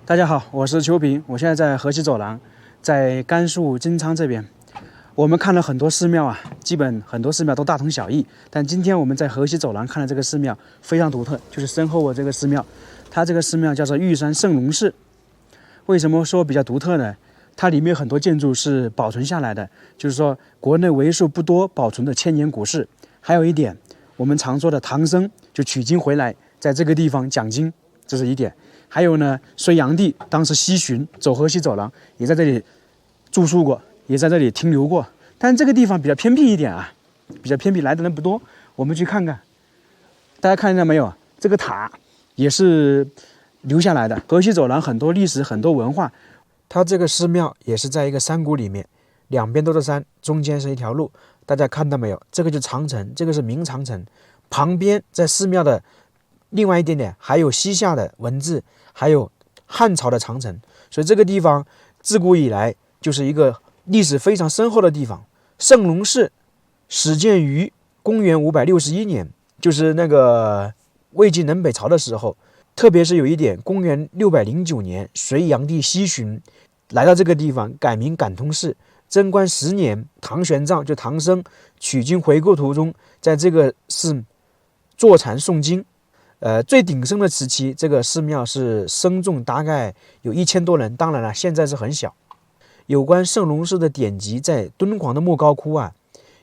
大家好，我是邱平，我现在在河西走廊，在甘肃金昌这边。我们看了很多寺庙啊，基本很多寺庙都大同小异，但今天我们在河西走廊看的这个寺庙非常独特，就是身后我这个寺庙，它这个寺庙叫做玉山圣龙寺。为什么说比较独特呢？它里面有很多建筑是保存下来的，就是说国内为数不多保存的千年古寺。还有一点，我们常说的唐僧就取经回来，在这个地方讲经，这是一点。还有呢，隋炀帝当时西巡走河西走廊，也在这里住宿过，也在这里停留过。但这个地方比较偏僻一点啊，比较偏僻，来的人不多。我们去看看，大家看见没有？这个塔也是留下来的。河西走廊很多历史，很多文化。它这个寺庙也是在一个山谷里面，两边都是山，中间是一条路。大家看到没有？这个就是长城，这个是明长城。旁边在寺庙的另外一点点还有西夏的文字，还有汉朝的长城，所以这个地方自古以来就是一个历史非常深厚的地方。圣龙寺始建于公元561年，就是那个魏晋南北朝的时候。特别是有一点，公元609年，隋炀帝西巡来到这个地方，改名感通寺。贞观10年，唐玄奘就唐僧取经回国途中，在这个寺坐禅诵经。最鼎盛的时期，这个寺庙是僧众大概有1000多人，当然了，现在是很小。有关圣龙寺的典籍，在敦煌的莫高窟啊，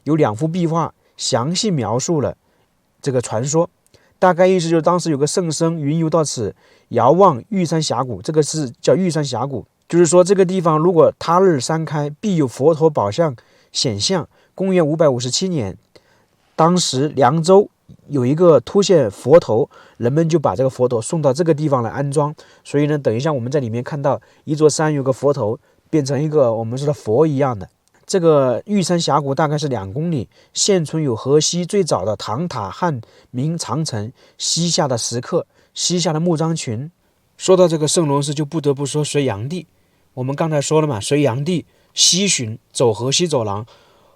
有2幅壁画，详细描述了这个传说。大概意思就是当时有个圣僧云游到此，遥望玉山峡谷，这个是叫玉山峡谷，就是说这个地方如果他日山开，必有佛陀宝相显相。公元557年，当时凉州有一个凸现佛头，人们就把这个佛头送到这个地方来安装。所以呢，等一下我们在里面看到一座山有个佛头，变成一个我们说的佛一样的。这个玉山峡谷大概是2公里，现存有河西最早的唐塔、汉明长城、西夏的石刻、西夏的墓章群。说到这个圣龙寺，就不得不说隋炀帝。我们刚才说了嘛，隋炀帝西巡走河西走廊，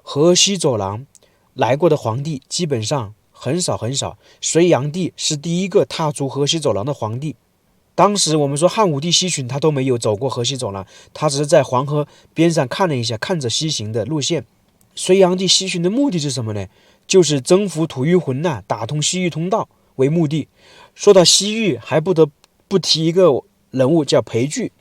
河西走廊来过的皇帝基本上很少很少，隋炀帝是第一个踏足河西走廊的皇帝。当时我们说汉武帝西巡，他都没有走过河西走廊，他只是在黄河边上看了一下，看着西行的路线。隋炀帝西巡的目的是什么呢？就是征服吐谷浑呐，打通西域通道为目的。说到西域，还不得不提一个人物叫裴矩。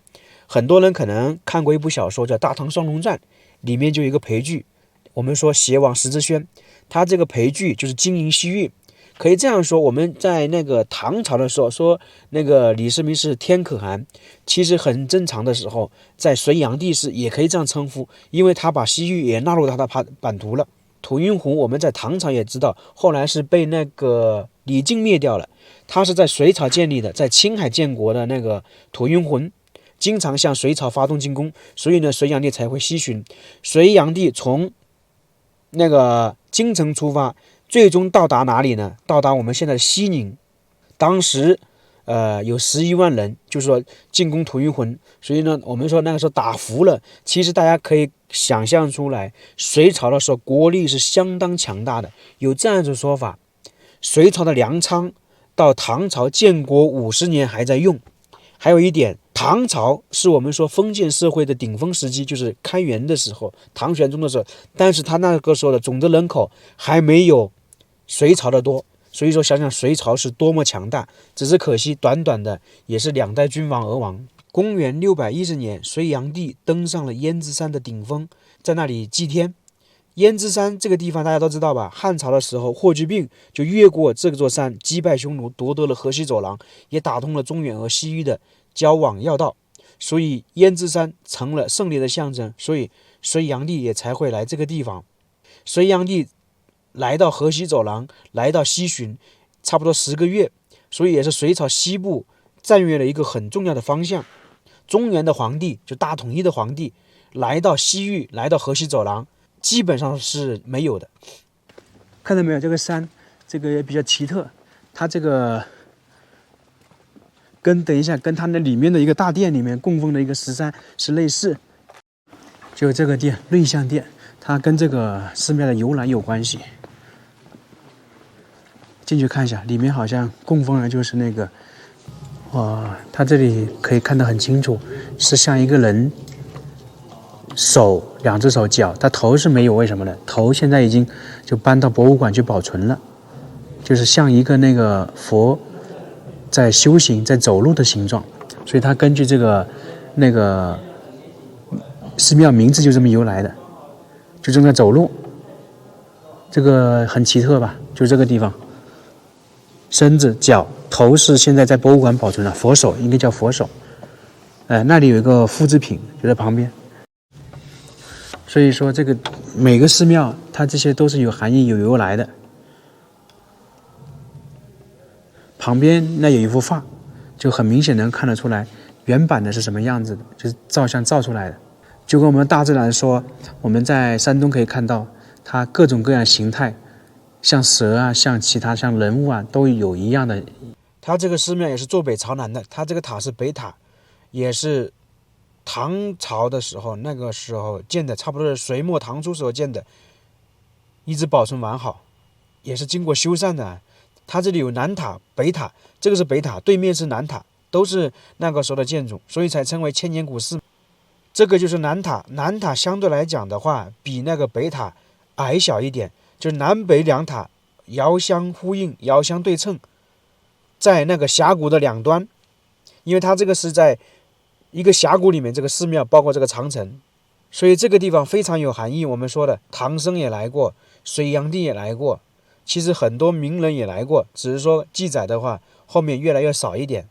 很多人可能看过一部小说叫《大唐双龙传》，里面就有一个裴矩。我们说邪王石之轩，他这个裴矩就是经营西域。可以这样说，我们在那个唐朝的时候说那个李世民是天可汗，其实很正常的时候，在隋炀帝时也可以这样称呼，因为他把西域也纳入他的版图了。吐谷浑我们在唐朝也知道，后来是被那个李靖灭掉了，他是在隋朝建立的，在青海建国的那个吐谷浑经常向隋朝发动进攻，所以呢，隋炀帝才会西巡。隋炀帝从那个京城出发，最终到达哪里呢？到达我们现在的西宁。当时有11万人，就是说进攻吐谷浑，所以呢，我们说那个时候打服了。其实大家可以想象出来，隋朝的时候国力是相当强大的。有这样一种说法，隋朝的粮仓到唐朝建国50年还在用。还有一点，唐朝是我们说封建社会的顶峰时期，就是开元的时候，唐玄宗的时候，但是他那个时候的总的人口还没有隋朝的多，所以说想想隋朝是多么强大，只是可惜短短的也是2代君王而亡。公元610年，隋炀帝登上了焉支山的顶峰，在那里祭天。焉支山这个地方大家都知道吧？汉朝的时候，霍去病就越过这座山，击败匈奴，夺得了河西走廊，也打通了中原和西域的交往要道，所以焉支山成了胜利的象征，所以隋炀帝也才会来这个地方。隋炀帝来到河西走廊，来到西巡，差不多10个月，所以也是隋朝西部占据了一个很重要的方向。中原的皇帝，就大统一的皇帝，来到西域，来到河西走廊，基本上是没有的。看到没有？这个山，这个也比较奇特，它这个等一下跟它那里面的一个大殿里面供奉的一个石山是类似。就这个殿，瑞相殿，它跟这个寺庙的由来有关系。进去看一下，里面好像供奉的就是那个哇，它这里可以看得很清楚，是像一个人手两只手脚，它头是没有，为什么呢？头现在已经就搬到博物馆去保存了，就是像一个那个佛在修行在走路的形状，所以它根据这个那个寺庙名字就这么由来的，就正在走路，这个很奇特吧？就这个地方，身子脚头是现在在博物馆保存了，佛手应该叫佛手，那里有一个复制品就在旁边。所以说，这个每个寺庙，它这些都是有含义、有由来的。旁边那有一幅画，就很明显能看得出来，原版的是什么样子的，就是照相照出来的。就跟我们大自然说，我们在山东可以看到，它各种各样形态，像蛇啊，像其他像人物啊，都有一样的。它这个寺庙也是坐北朝南的，它这个塔是北塔，也是唐朝的时候，那个时候建的，差不多是隋末唐初时候建的，一直保存完好，也是经过修缮的。它这里有南塔、北塔，这个是北塔，对面是南塔，都是那个时候的建筑，所以才称为千年古寺。这个就是南塔，南塔相对来讲的话，比那个北塔矮小一点，就南北两塔遥相呼应、遥相对称，在那个峡谷的两端，因为它这个是在一个峡谷里面，这个寺庙包括这个长城，所以这个地方非常有含义。我们说的唐僧也来过，隋炀帝也来过，其实很多名人也来过，只是说记载的话后面越来越少一点。